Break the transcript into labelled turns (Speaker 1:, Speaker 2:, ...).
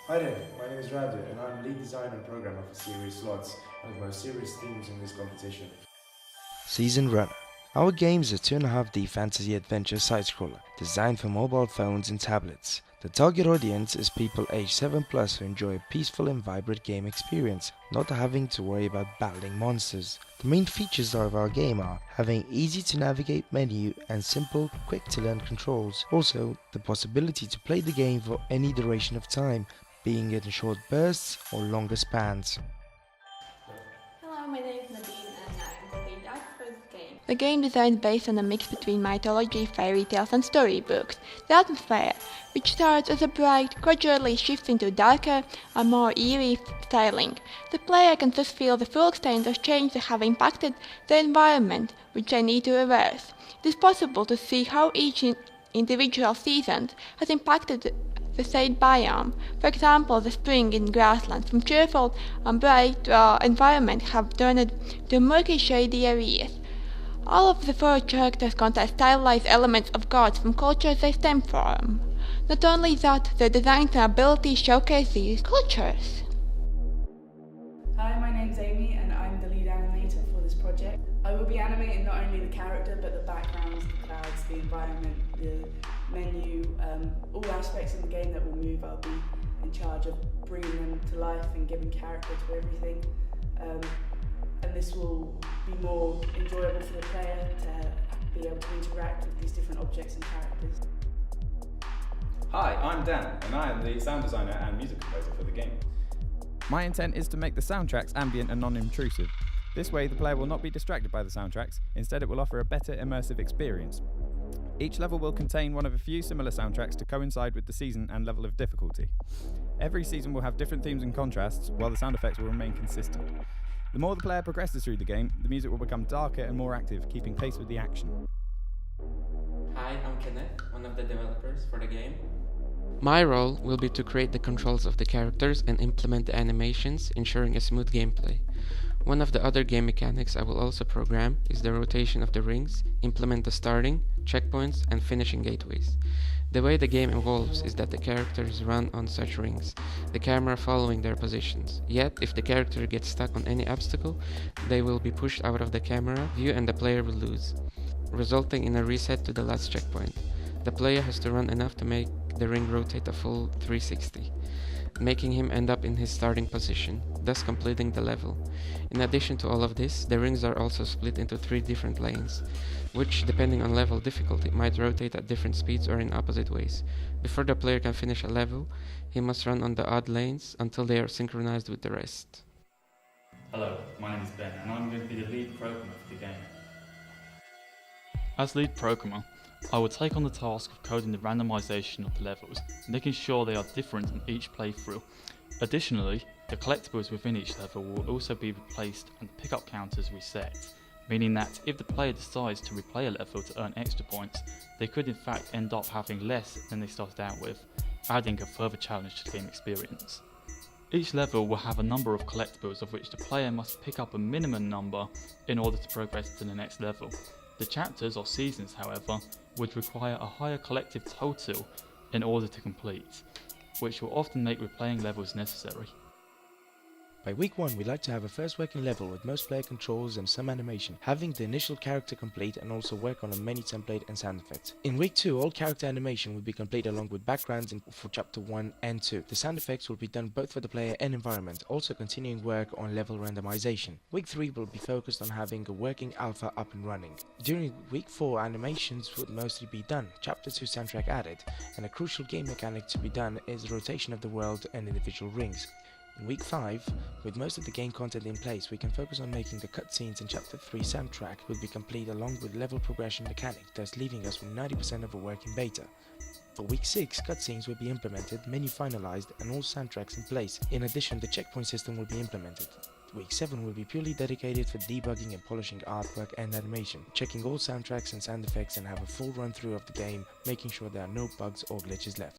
Speaker 1: Hi there, my name is Radu and I'm lead designer and programmer for series Sloths, one of the most serious themes in this competition.
Speaker 2: Season Runner. Our game is a 2.5D fantasy adventure side-scroller designed for mobile phones and tablets. The target audience is people aged 7 plus who enjoy a peaceful and vibrant game experience, not having to worry about battling monsters. The main features of our game are having easy to navigate menu and simple, quick to learn controls. Also, the possibility to play the game for any duration of time, being it in short bursts or longer spans.
Speaker 3: Hello, my name is Nadine and I'm the lead artist for this game. The game design is based on a mix between mythology, fairy tales and storybooks. The atmosphere, which starts as a bright, gradually shifts into darker and more eerie styling. The player can thus feel the full extent of change that have impacted the environment, which they need to reverse. It is possible to see how each individual season has impacted the state biome. For example, the spring in grasslands from cheerful and bright environment have turned to murky shady areas. All of the four characters contain stylized elements of gods from cultures they stem from. Not only that, their designs and abilities showcase these cultures.
Speaker 4: Hi, my name's Amy and I'm the lead animator for this project. I will be animating not only the character but the backgrounds, the clouds, the environment, the menu, all aspects of the game that will move. I'll be in charge of bringing them to life and giving character to everything. And this will be more enjoyable for the player to be able to interact with these different objects and characters.
Speaker 5: Hi, I'm Dan, and I am the sound designer and music composer for the game.
Speaker 6: My intent is to make the soundtracks ambient and non-intrusive. This way the player will not be distracted by the soundtracks, instead it will offer a better immersive experience. Each level will contain one of a few similar soundtracks to coincide with the season and level of difficulty. Every season will have different themes and contrasts, while the sound effects will remain consistent. The more the player progresses through the game, the music will become darker and more active, keeping pace with the action.
Speaker 7: Hi, I'm Kenneth, one of the developers for the game.
Speaker 8: My role will be to create the controls of the characters and implement the animations, ensuring a smooth gameplay. One of the other game mechanics I will also program is the rotation of the rings, implement the starting, checkpoints, and finishing gateways. The way the game evolves is that the characters run on such rings, the camera following their positions. Yet, if the character gets stuck on any obstacle, they will be pushed out of the camera view and the player will lose, resulting in a reset to the last checkpoint. The player has to run enough to make the ring rotate a full 360, making him end up in his starting position, thus completing the level. In addition to all of this, the rings are also split into 3 different lanes, which, depending on level difficulty, might rotate at different speeds or in opposite ways. Before the player can finish a level, he must run on the odd lanes until they are synchronized with the rest.
Speaker 9: Hello, my name is Ben and I'm going to be the lead programmer for the game.
Speaker 10: As lead programmer, I will take on the task of coding the randomization of the levels, making sure they are different on each playthrough. Additionally, the collectibles within each level will also be replaced and the pickup counters reset, meaning that if the player decides to replay a level to earn extra points, they could in fact end up having less than they started out with, adding a further challenge to the game experience. Each level will have a number of collectibles of which the player must pick up a minimum number in order to progress to the next level. The chapters or seasons, however, would require a higher collective total in order to complete, which will often make replaying levels necessary.
Speaker 2: By week 1, we'd like to have a first working level with most player controls and some animation, having the initial character complete and also work on a menu template and sound effects. In week 2, all character animation will be complete along with backgrounds for chapter 1 and 2. The sound effects will be done both for the player and environment, also continuing work on level randomization. Week 3 will be focused on having a working alpha up and running. During week 4, animations would mostly be done, chapter 2 soundtrack added, and a crucial game mechanic to be done is the rotation of the world and individual rings. In week 5, with most of the game content in place, we can focus on making the cutscenes in chapter 3 soundtrack will be complete along with level progression mechanic, thus leaving us with 90% of a work in beta. For week 6, cutscenes will be implemented, menu finalized and all soundtracks in place. In addition, the checkpoint system will be implemented. Week 7 will be purely dedicated for debugging and polishing artwork and animation, checking all soundtracks and sound effects and have a full run through of the game, making sure there are no bugs or glitches left.